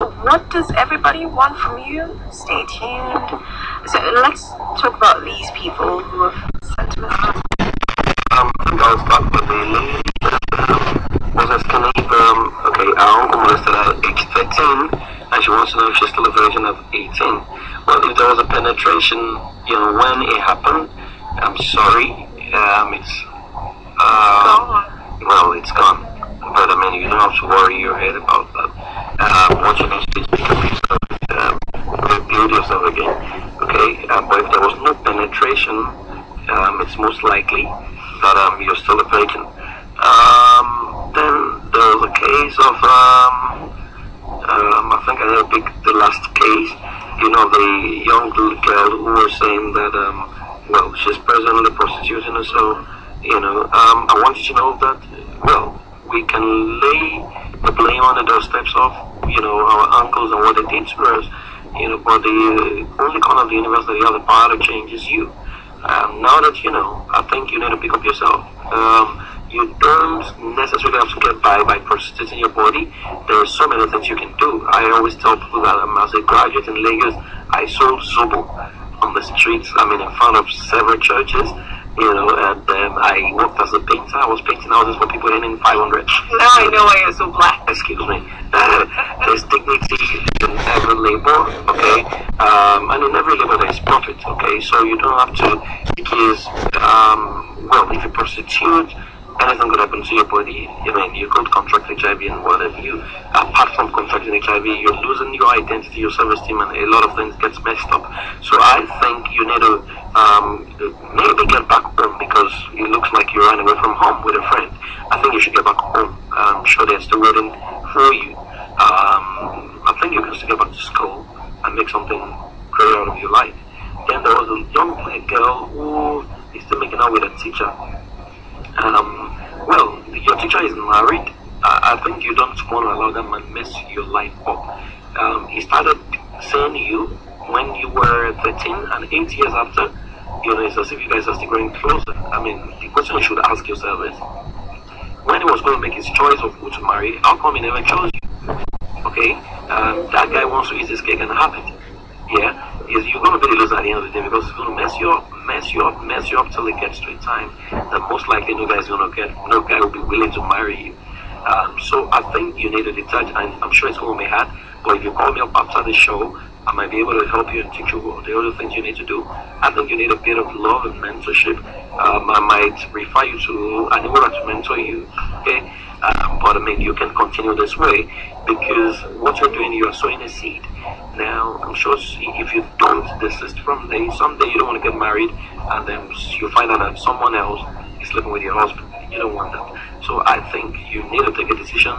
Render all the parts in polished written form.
What does everybody want from you? Stay tuned. So let's talk about these people who have sent messages. I think I'll start with the lady that was asking if, okay, our uncle molested her at age 13, and she wants to know if she's still a virgin at 18. Well, if there was a penetration, when it happened, I'm sorry, it's, well, it's gone. But I mean, you don't have to worry your head about that. What you need to do is pick up yourself, rebuild yourself again, okay? But if there was no penetration, it's most likely that you're still a virgin. Then there was a case of, I think I need to pick the last case, the young girl who was saying that, well, she's presently prostituting herself, I want you to know that, well, we can lay the blame on the doorsteps of, our uncles and what they did to us, but the only corner of the universe that you have the power to change is you. Now that you know, I think you need to pick up yourself. You don't necessarily have to get by prostituting your body. There are so many things you can do. I always tell people that as a graduate in Lagos, I sold Zobo on the streets, in front of several churches. And I worked as a painter. I was painting houses for people earning 500. Now I know why you're so black. Excuse me. There's dignity in every labor, okay? And in every labor there is profit, okay? So you don't have to, because, well, if you prostitute, anything could happen to your body. You could contract HIV and whatever. Apart from contracting HIV, you're losing your identity, your self-esteem, and a lot of things gets messed up. So I think you need to maybe get back home, because it looks like you ran away from home with a friend. I think you should get back home. I'm sure they're still waiting for you. I think you can still get back to school and make something great out of your life. Then there was a young girl who is still making out with a teacher. Well, your teacher is married. I think you don't want to allow that man mess your life up. He started seeing you when you were 13, and 8 years after, it's as if you guys are still growing closer. The question you should ask yourself is, when he was going to make his choice of who to marry, how come he never chose you? Okay? That guy wants to eat his cake and have it. Yeah? You're going to be the loser at the end of the day, because it's going to mess you up till it gets to a time that most likely no guy will be willing to marry you. So I think you need to detach, and I'm sure it's going to be hard, but if you call me up after the show, I might be able to help you and teach you the other things you need to do. I think you need a bit of love and mentorship. I might refer you to anyone to mentor you, okay? But you can continue this way, because what you're doing, you're sowing a seed. Now, I'm sure if you don't desist from there, someday you don't want to get married, and then you find out that someone else is living with your husband. You don't want that. So I think you need to take a decision.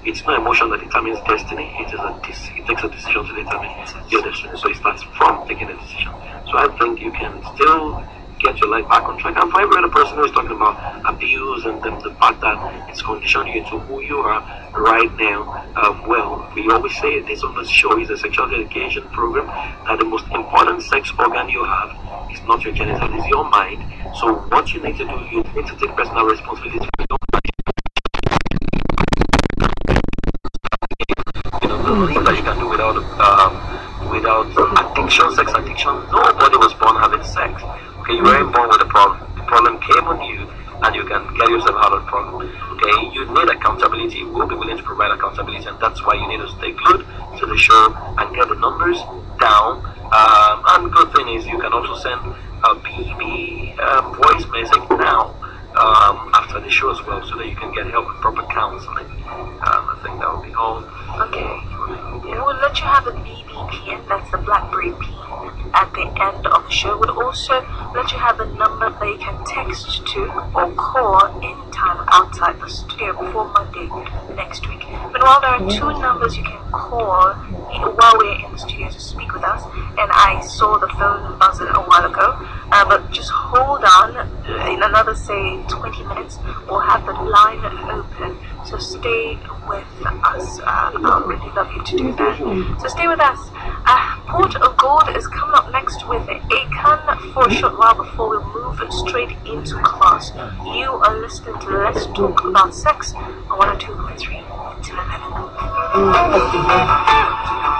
It's not emotion that determines destiny. It takes a decision to determine your destiny. So it starts from taking a decision. So I think you can still get your life back on track. And for every other person who is talking about abuse and then the fact that it's conditioned you into who you are right now, well, we always say this on the show is a sexual education program, that the most important sex organ you have is not your genital, it's your mind. So what you need to do, you need to take personal responsibility for your mind. Nothing that you can do without addiction, sex addiction. Nobody was born having sex. Okay, you weren't born with a problem. The problem came on you, and you can get yourself out of the problem. Okay, you need accountability. We'll be willing to provide accountability, and that's why you need to stay glued to the show and get the numbers down. And the good thing is you can also send a BB voice message now after the show as well, so that you can get help with proper counseling. I think that will be all. Okay. We'll let you have a BBPN, that's the Blackberry P, at the end of the show. We'll also let you have a number that you can text to or call anytime outside the studio before Monday next week. Meanwhile, there are two numbers you can call while we're in the studio to speak with us, and I saw the phone buzzing a while ago, but just hold on. In another, say, 20 minutes, we'll have the line open, so stay with us. I'll really love you to do that. So stay with us. Port of Gold is coming up next with Akan for a short while before we move straight into class. You are listening to Let's Talk About Sex on 102.3 till 11. Okay.